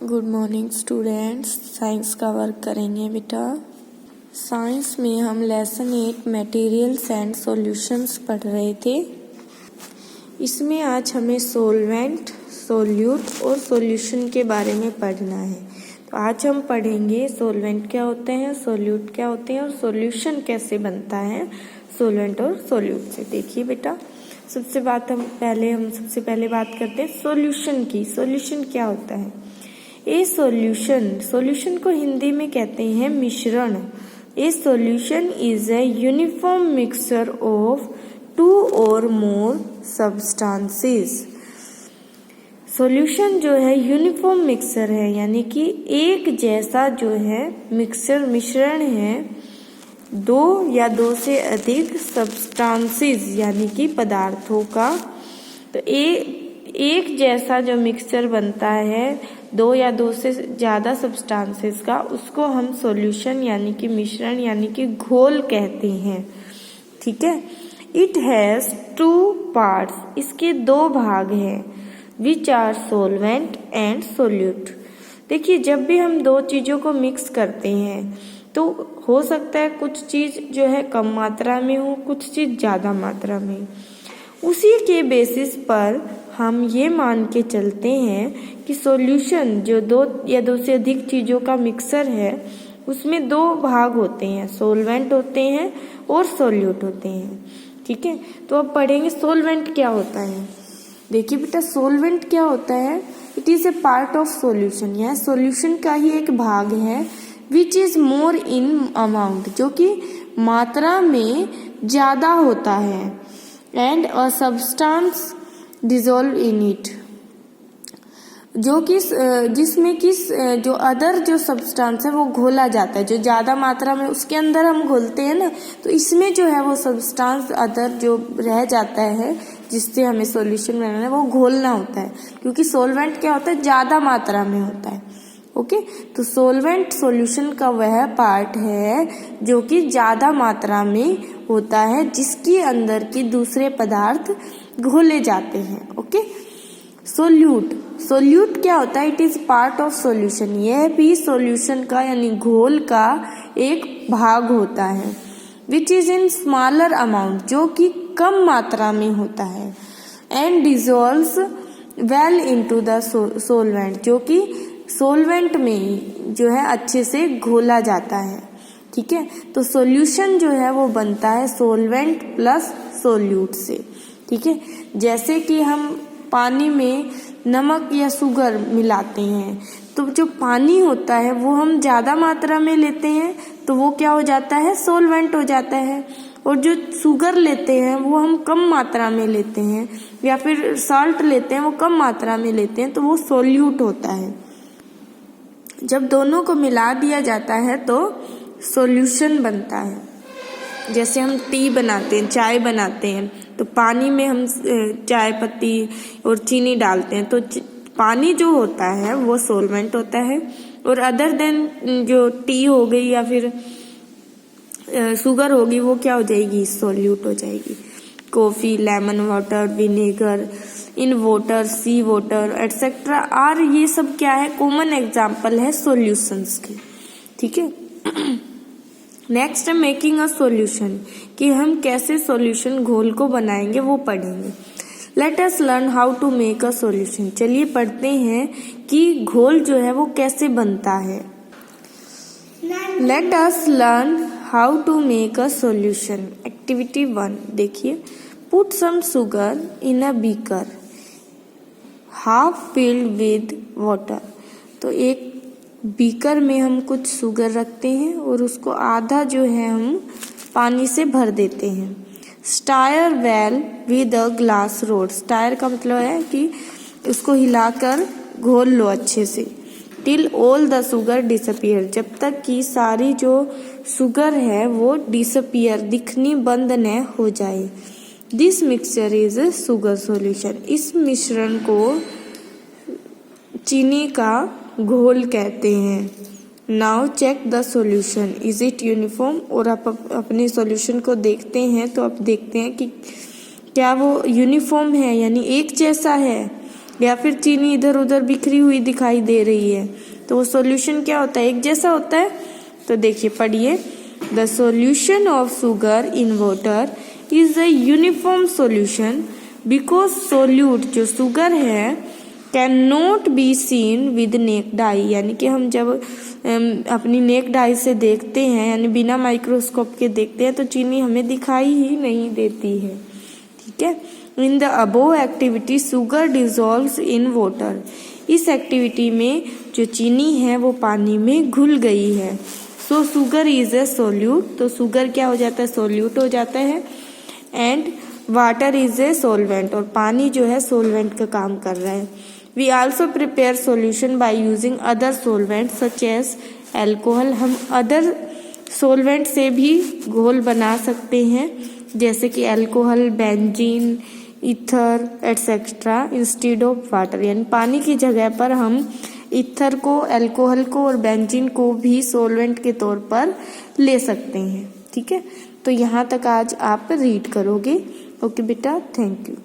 Good morning students. Science का work करेंगे बेटा। साइंस में हम लेसन 8 मटेरियल्स एंड सॉल्यूशंस पढ़ रहे थे। इसमें आज हमें सोलवेंट, सोल्यूट और सॉल्यूशन के बारे में पढ़ना है। तो आज हम पढ़ेंगे सोलवेंट क्या होते हैं, सोल्यूट क्या होते हैं और सॉल्यूशन कैसे बनता है सोलवेंट और सोल्यूट से। देखिए बेटा, सबसे पहले बात करते हैं सॉल्यूशन की। सॉल्यूशन क्या होता है? ए सॉल्यूशन को हिंदी में कहते हैं मिश्रण। ए solution is a uniform mixture of 2 और मोर सब्सटेंसेस। सॉल्यूशन जो है यूनिफॉर्म मिक्सचर है, यानी कि एक जैसा जो है मिश्रण है 2 या 2 से अधिक सब्सटेंसेस यानी कि पदार्थों का। तो एक जैसा जो मिक्सचर बनता है 2 या 2 से ज़्यादा सब्सटेंसेस का, उसको हम सॉल्यूशन यानी कि मिश्रण यानी कि घोल कहते हैं। ठीक है। इट हैज़ 2 पार्ट्स, इसके 2 भाग हैं, which are solvent and solute. देखिए, जब भी हम 2 चीज़ों को मिक्स करते हैं तो हो सकता है कुछ चीज़ जो है कम मात्रा में हो, कुछ चीज़ ज़्यादा मात्रा में। उसी के बेसिस पर हम ये मान के चलते हैं कि सॉल्यूशन जो 2 या 2 से अधिक चीज़ों का मिक्सर है उसमें 2 भाग होते हैं, सोलवेंट होते हैं और सोल्यूट होते हैं। ठीक है। तो अब पढ़ेंगे सोलवेंट क्या होता है। देखिए बेटा, सोलवेंट क्या होता है? It is a part of solution, यह सॉल्यूशन का ही एक भाग है, which is more in amount, जो कि मात्रा में ज़्यादा होता है, and a substance dissolve in it, जो कि जिसमें कि जो अदर जो सब्सटेंस है वो घोला जाता है, जो ज़्यादा मात्रा में उसके अंदर हम घोलते हैं ना, तो इसमें जो है वो सब्सटेंस अदर जो रह जाता है जिससे हमें सॉल्यूशन बनाना है वो घोलना होता है, क्योंकि सोलवेंट क्या होता है, ज़्यादा मात्रा में होता है। ओके। तो सोलवेंट सॉल्यूशन का वह पार्ट है जो कि ज़्यादा मात्रा में होता है, जिसके अंदर के दूसरे पदार्थ घोले जाते हैं। ओके। सोल्यूट क्या होता है? It is part of solution, यह भी सॉल्यूशन का यानी घोल का एक भाग होता है, which is in smaller amount, जो कि कम मात्रा में होता है, and dissolves well into the solvent, जो कि सोलवेंट में जो है अच्छे से घोला जाता है। ठीक है। तो सॉल्यूशन जो है वो बनता है सोलवेंट प्लस सोल्यूट से। ठीक है। जैसे कि हम पानी में नमक या शुगर मिलाते हैं, तो जो पानी होता है वो हम ज़्यादा मात्रा में लेते हैं तो वो क्या हो जाता है, सोलवेंट हो जाता है, और जो शुगर लेते हैं वो हम कम मात्रा में लेते हैं, या फिर साल्ट लेते हैं वो कम मात्रा में लेते हैं, तो वो सोल्यूट होता है। जब दोनों को मिला दिया जाता है तो सॉल्यूशन बनता है। जैसे हम टी बनाते हैं, चाय बनाते हैं, तो पानी में हम चाय पत्ती और चीनी डालते हैं, तो पानी जो होता है वो सोलवेंट होता है, और अदर देन जो टी हो गई या फिर शुगर होगी वो क्या हो जाएगी, सोल्यूट हो जाएगी। Coffee, lemon water, vinegar, in water, sea water etcetera are, ये सब क्या है, कॉमन एग्जाम्पल है सॉल्यूशंस के। ठीक है। नेक्स्ट है मेकिंग अ सॉल्यूशन, कि हम कैसे सॉल्यूशन घोल को बनाएंगे वो पढ़ेंगे। Let us learn how to make a solution. चलिए पढ़ते हैं कि घोल जो है वो कैसे बनता है। Let us learn how to make a solution. Activity 1 देखिए, put some sugar in a beaker half filled with water. तो एक बीकर में हम कुछ शुगर रखते हैं और उसको आधा जो है हम पानी से भर देते हैं। Stair well with a glass rod. Stair का मतलब है कि उसको हिलाकर घोल लो अच्छे से। Till all the sugar disappear, जब तक कि सारी जो शुगर है वो डिसअपियर, दिखनी बंद न हो जाए। This mixture is a sugar solution. इस मिश्रण को चीनी का घोल कहते हैं। Now check the solution, is it uniform. और आप अपने सॉल्यूशन को देखते हैं तो आप देखते हैं कि क्या वो यूनिफॉर्म है, यानी एक जैसा है। या फिर चीनी इधर उधर बिखरी हुई दिखाई दे रही है, तो वो सॉल्यूशन क्या होता है, एक जैसा होता है। तो देखिए पढ़िए, the solution of sugar in water is a uniform solution because solute जो शुगर है can not be seen with necked आई, यानी कि हम जब अपनी नेक्ड आई से देखते हैं, यानी बिना माइक्रोस्कोप के देखते हैं, तो चीनी हमें दिखाई ही नहीं देती है। ठीक है। In the above activity sugar dissolves in water, इस एक्टिविटी में जो चीनी है वो पानी में घुल गई है। सो शुगर इज ए सोल्यूट, तो शुगर क्या हो जाता है, सोल्यूट हो जाता है। And water is a solvent, और पानी जो है सोलवेंट का काम कर रहा है। We also prepare solution by using other solvent such as alcohol, हम अदर सोलवेंट से भी घोल बना सकते हैं, जैसे कि alcohol, benzene, ether etcetera instead of water, यानी पानी की जगह पर हम ईथर को, अल्कोहल को और बेंजीन को भी सोलवेंट के तौर पर ले सकते हैं। ठीक है, तो यहाँ तक आज आप रीड करोगे। ओके बेटा, थैंक यू।